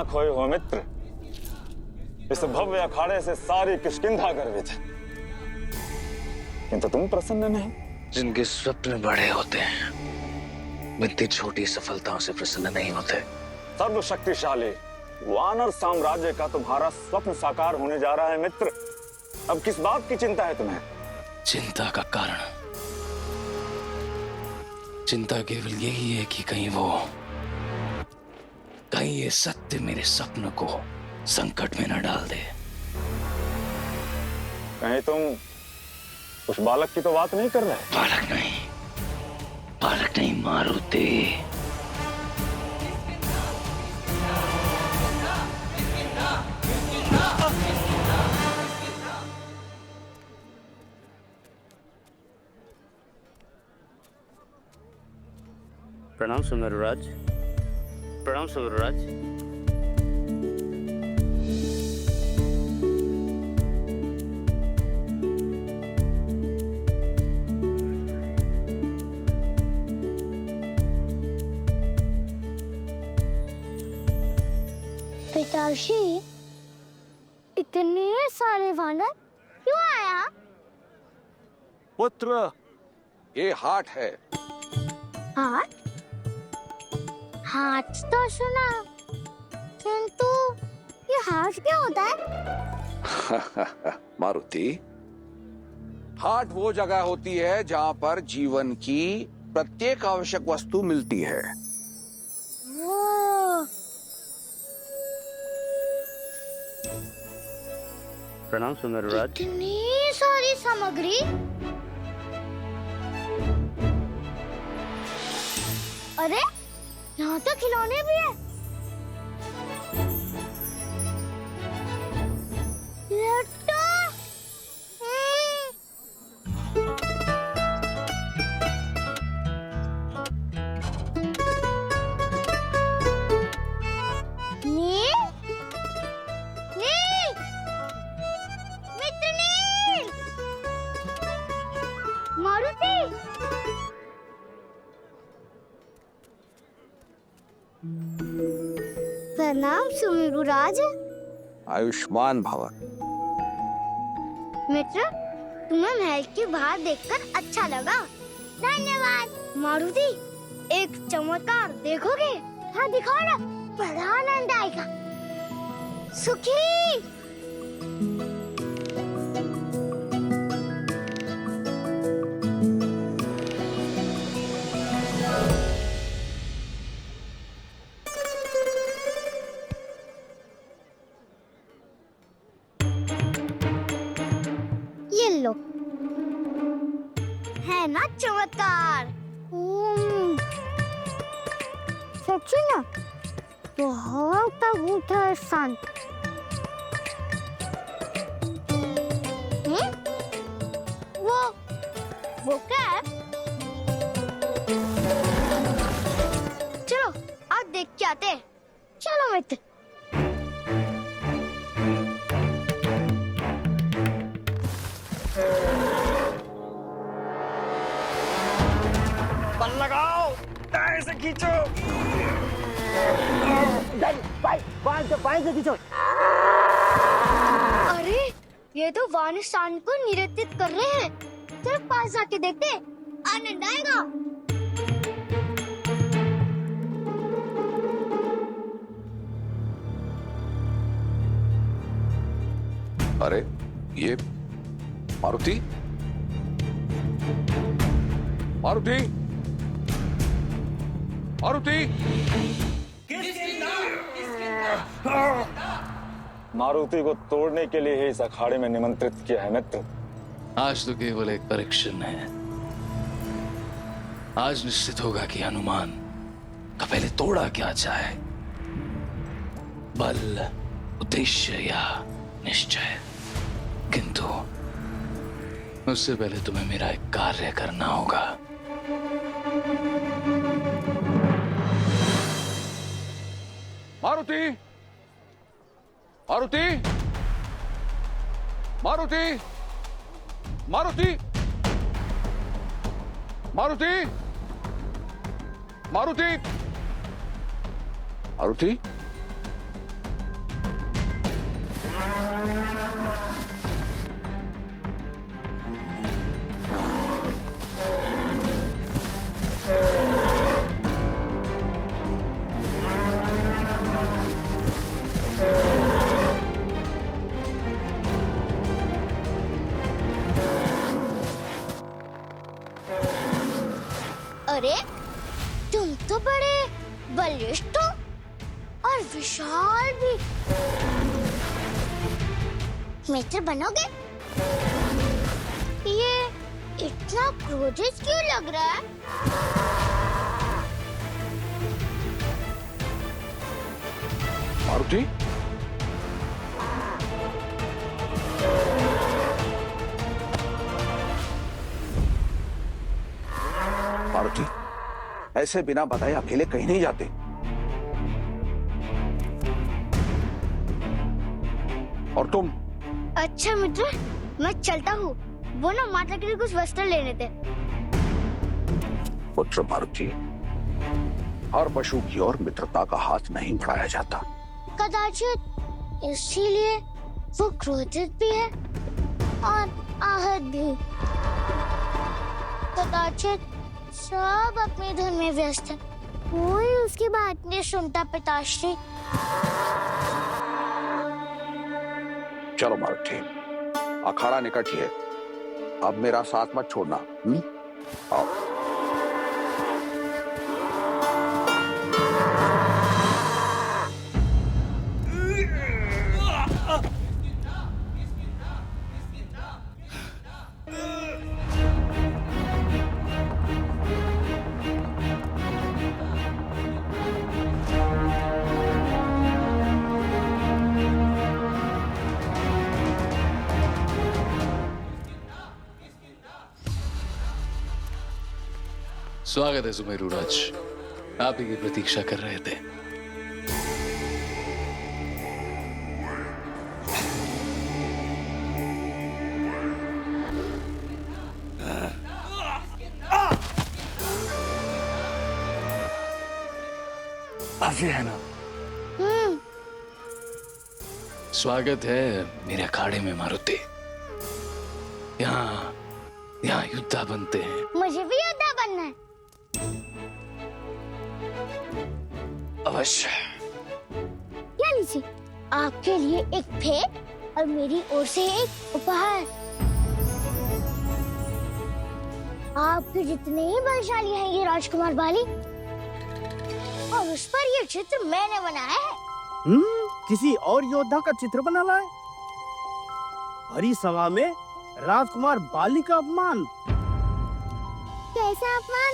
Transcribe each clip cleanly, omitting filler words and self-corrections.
कहाँ खोए हो मित्र? इस भव्य अखाड़े से सारी किष्किंधा गर्वित है, किंतु तुम प्रसन्न नहीं। जिनके स्वप्न बड़े होते हैं वे इतनी छोटी सफलताओं से प्रसन्न नहीं होते। सर्वशक्तिशाली वानर साम्राज्य का तुम्हारा स्वप्न साकार होने जा रहा है मित्र। अब किस बात की चिंता है तुम्हें? चिंता का कारण, चिंता केवल यही है कि कहीं ये सत्य मेरे सपनों को संकट में न डाल दे। कहीं तुम उस बालक की तो बात नहीं कर रहे? बालक नहीं मारुति। प्रणाम सुंदरराज। प्रणाम सुंदरराज। पिताश्री, इतने सारे वानर क्यों आया? पुत्र, ये हाट है। हाट? हाट तो सुना, किंतु ये हाट क्या होता है? मारुति, हाट वो जगह होती है जहाँ पर जीवन की प्रत्येक आवश्यक वस्तु मिलती है। ओह, प्रणाम सुंदरराज। इतनी सारी सामग्री। अरे, यहाँ तो खिलौने भी है। लट्टू। नील, नील, मित्र नील, मारुति। प्रणाम सुमेरुराज। आयुष्मान भव। मित्र, तुम्हें महल के बाहर देखकर अच्छा लगा। धन्यवाद। मारुति, एक चमत्कार देखोगे? हाँ दिखाओ ना, बड़ा आनंद आएगा। सुखी। ये लो, है ना चमत्कार? सच्ची ना? बहुत अद्भुत है शांत। वो क्या है? चलो आज देख के आते हैं। चलो मित्र। बल लगाओ, दाएं से खींचो। बाएं से खींचो। अरे, ये तो वानिस्तान को नियंत्रित कर रहे हैं। चलो पास जाके देखते हैं, आनंद आएगा। अरे, ये मारुति, मारुति, मारुति। मारुति को तोड़ने के लिए ही इस अखाड़े में निमंत्रित किया है मित्र। आज तो केवल एक परीक्षण है। आज निश्चित होगा कि हनुमान का पहले तोड़ा क्या चाहे, बल, उद्देश्य या निश्चय। किंतु उससे पहले तुम्हें मेरा एक कार्य करना होगा। मारुति, मारुति, मारुति, मारुति, मारुति, मारुति, मारुति, मित्र बनोगे? ये इतना क्रोधित क्यों लग रहा है? मारुति, मारुति, ऐसे बिना बताए अकेले कहीं नहीं जाते। और तुम? अच्छा मित्र, मैं चलता हूँ। वो ना माता के लिए कुछ वस्त्र लेने थे। पुत्र मारुति, हर पशु की ओर मित्रता का हाथ नहीं बढ़ाया जाता। कदाचित इसीलिए वो क्रोधित भी है और आहत भी। कदाचित सब अपने धन में व्यस्त है, कोई उसकी बात नहीं सुनता। पिताश्री, चलो मारुति, अखाड़ा निकट ही है, अब मेरा साथ मत छोड़ना। आओ। स्वागत है सुमेरुराज, आप ही की प्रतीक्षा कर रहे थे। काफी है ना? स्वागत है मेरे अखाड़े में मारुति। यहाँ योद्धा बनते हैं। मुझे भी योद्धा बनना है। अवश्य। क्या लीजिए, आपके लिए एक भेंट और मेरी ओर से एक उपहार। आपके जितने ही बलशाली हैं ये राजकुमार बाली, और उस पर ये चित्र मैंने बनाया है। किसी और योद्धा का चित्र बना लाए? भरी सभा में राजकुमार बाली का अपमान। कैसा अपमान?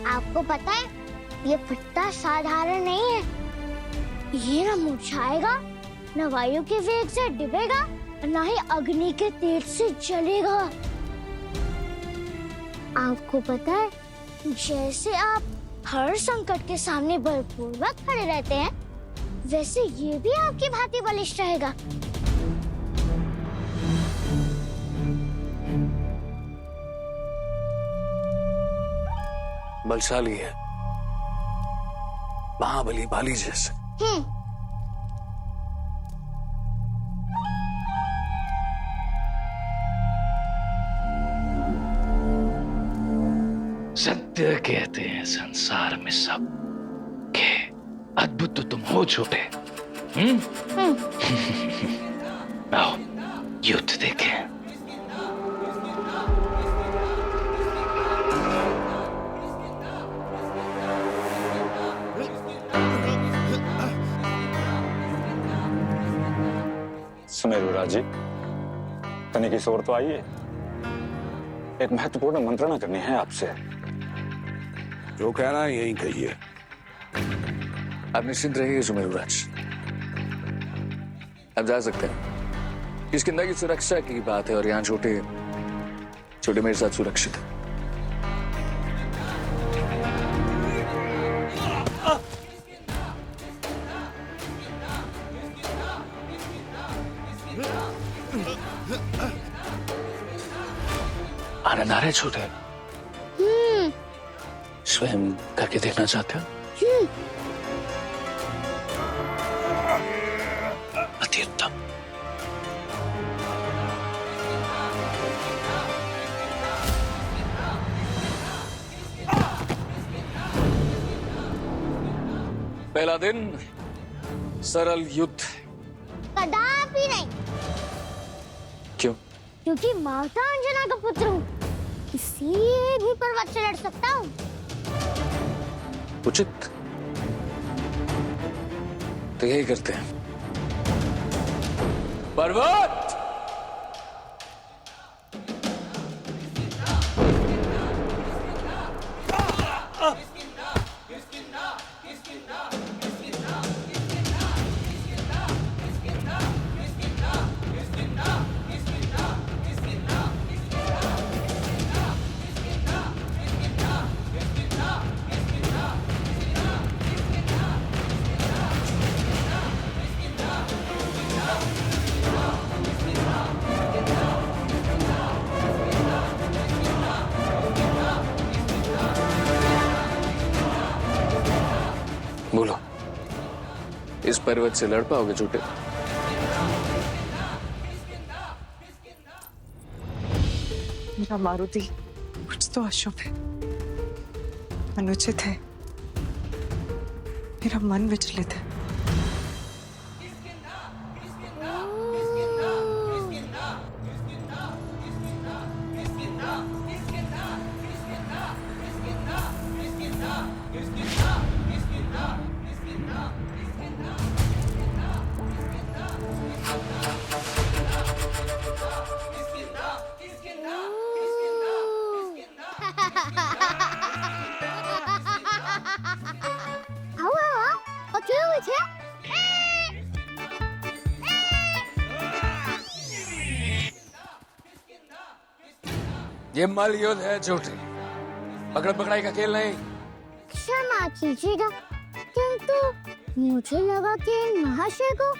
आपको पता है, ये पत्ता साधारण नहीं है। ये न मुरझाएगा, न वायु के वेग से डिबेगा, न ही अग्नि के तेज से जलेगा। आपको पता है, जैसे आप हर संकट के सामने बलपूर्वक खड़े रहते हैं, वैसे ये भी आपकी भांति बलिष्ठ रहेगा। बलशाली है, महाबली बाली जैसे। सत्य कहते हैं संसार में सब के अद्भुत तो तुम हो छोटे। आओ युद्ध देखें। सुमेरुराज जी, तनिक इस ओर तो आइए। एक महत्वपूर्ण मंत्रणा करनी है आपसे। जो कहना है यही कहिए। आप निश्चिंत रहिए सुमेरुराज, आप जा सकते हैं। किष्किंधा की सुरक्षा की बात है और यहाँ छोटे छोटे मेरे साथ सुरक्षित है। आनंद आ रहा है छोटे? स्वयं करके देखना चाहते हो? अति उत्तम। पहला दिन सरल युद्ध। कदापि नहीं। क्यों? क्योंकि माता अंजना का पुत्र हूँ, किसी भी पर्वत से लड़ सकता हूँ। उचित, तो यही करते हैं। पर्वत! बोलो, इस पर्वत से लड़ पाओगे झूठे? मेरा मारुति कुछ तो अशुभ है, अनुचित है, मेरा मन विचलित है। ये मल युद्ध है झूठे, पकड़ पकड़ाई का खेल नहीं। क्षमा कीजिएगा, किंतु मुझे लगा कि इन महाशय को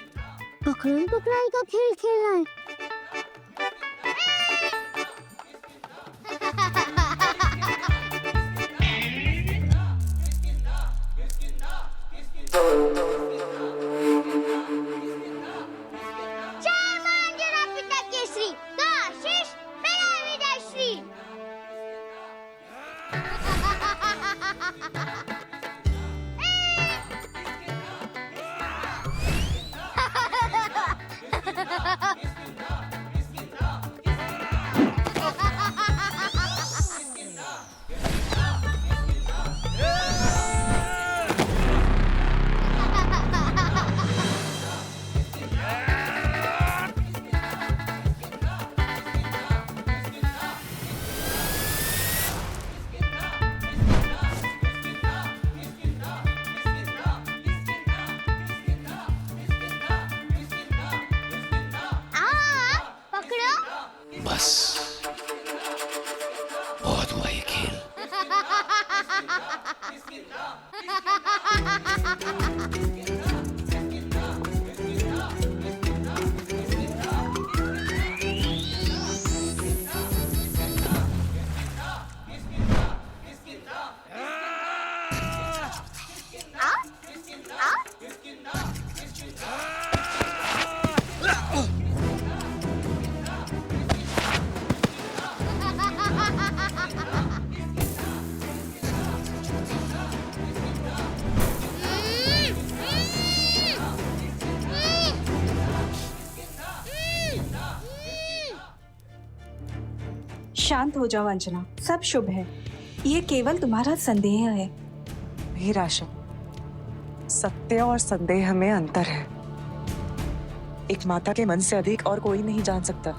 पकड़न पकड़ाई का खेल खेलना है। जय मांजरा पिता केसरी, का शीश मेरा विजय श्री। बस बहुत हुआ ये खेल। शांत हो जाओ अंजना, सब शुभ है। ये केवल तुम्हारा संदेह है। वीर आशा, सत्य और संदेह में अंतर है। एक माता के मन से अधिक और कोई नहीं जान सकता।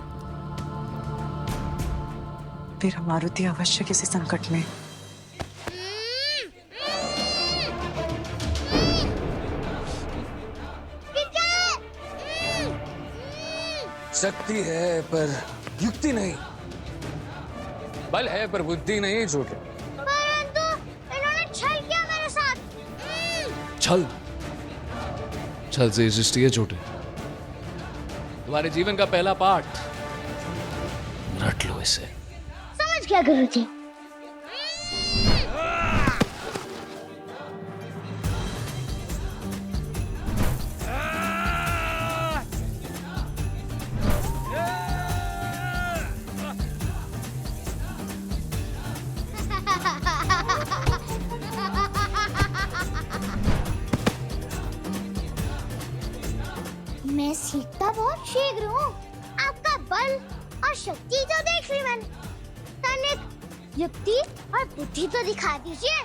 मेरा मारुति अवश्य किसी संकट में। शक्ति है पर युक्ति नहीं, बल है पर बुद्धि नहीं झूठे। परंतु इन्होंने छल किया मेरे साथ। छल? छल से सृष्टि है झूठे। तुम्हारे जीवन का पहला पाठ रट लो इसे। समझ गया गुरुजी। मैं सीखता बहुत शीघ्र हूँ। आपका बल और शक्ति तो देख ली मैंने, तनिक युक्ति और बुद्धि तो दिखा दीजिए।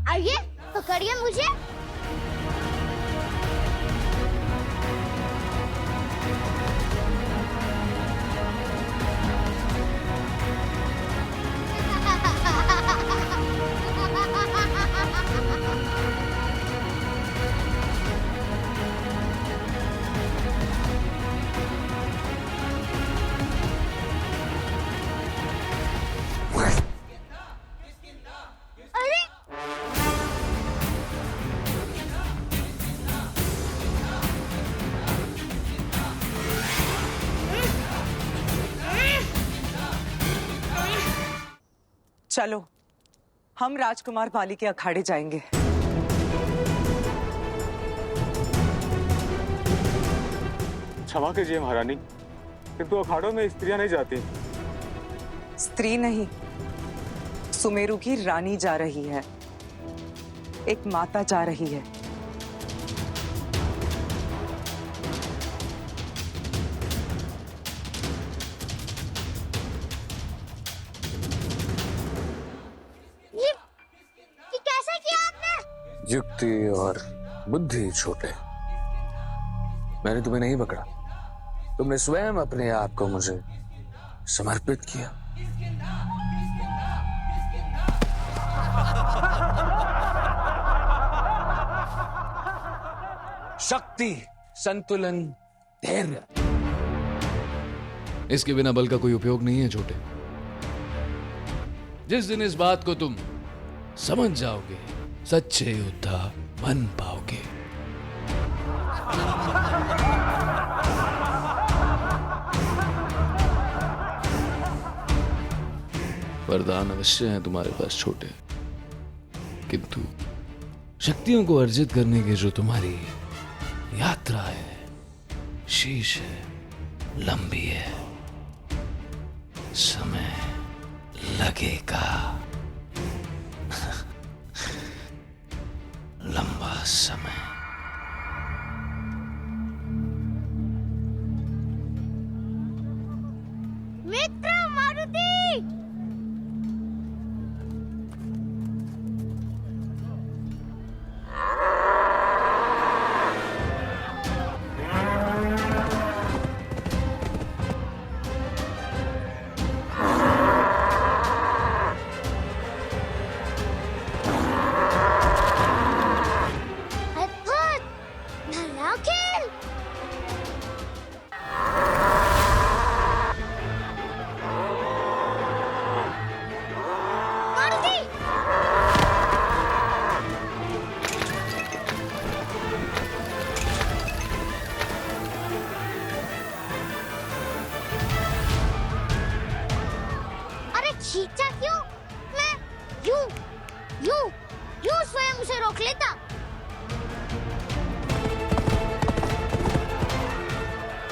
आइए पकड़िए मुझे। चलो हम राजकुमार बाली के अखाड़े जाएंगे। क्षमा कीजिए महारानी, किंतु अखाड़ों में स्त्रियां नहीं जाती। स्त्री नहीं, सुमेरु की रानी जा रही है, एक माता जा रही है। ये कैसे किया आपने? युक्ति और बुद्धि छोटे, मैंने तुम्हें नहीं पकड़ा, तुमने स्वयं अपने आप को मुझे समर्पित किया। शक्ति, संतुलन, धैर्य, इसके बिना बल का कोई उपयोग नहीं है छोटे। जिस दिन इस बात को तुम समझ जाओगे, सच्चे योद्धा बन पाओगे। वरदान अवश्य है तुम्हारे पास छोटे, किंतु शक्तियों को अर्जित करने की जो तुम्हारी यात्रा है, शीश है, लंबी है, समय लगेगा। लंबा समय। मित्र मारुति! अद्भुत! भला खेल! मारुति! अरे खींचा क्यों? मैं यूं यूं यूं स्वयं उसे रोक लेता।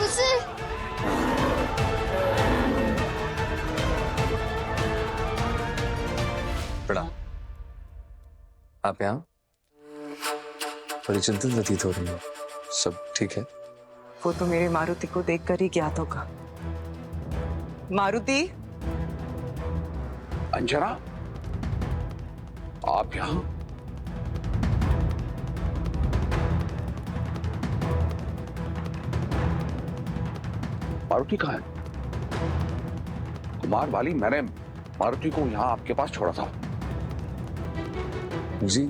उसे प्रणाम। आप यहाँ? बड़ी चिंतित व्यतीत हो रही हो, सब ठीक है? वो तो मेरे मारुति को देखकर ही ज्ञात होगा। मारुति, अंजना, आप यहाँ? मारुति कहाँ है? कुमार बाली, मैंने मारुति को यहाँ आपके पास छोड़ा था। जी,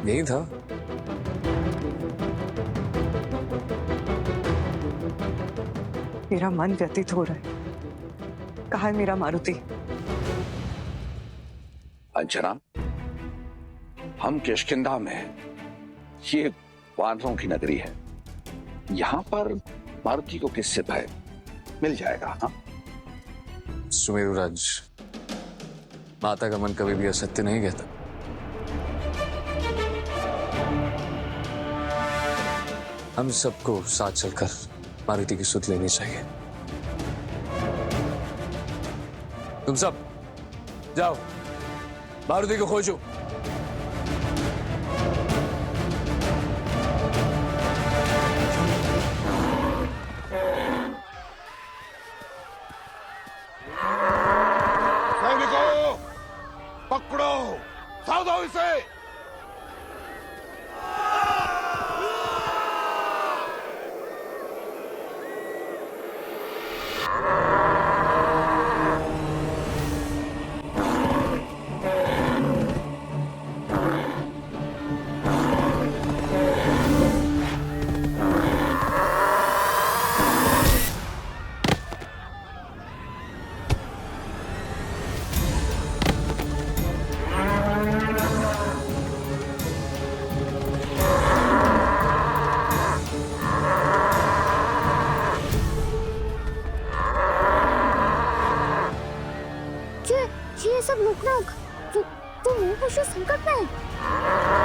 यही था। मेरा मन व्यतीत हो रहा है। कहाँ है मेरा मारुति? अंजना, हम किष्किंधा में हैं। ये वानरों की नगरी है। यहाँ पर मारुति को किससे भय? मिल जाएगा। हाँ, सुमेरुराज, माता का मन कभी भी असत्य नहीं कहता। हम सबको साथ चलकर मारुति की सुध लेनी चाहिए। तुम सब जाओ, मारुति को खोजो। सैनिकों, पकड़ो, सावधान से। सब रुक रुक। तू मुंह पे संकट में है।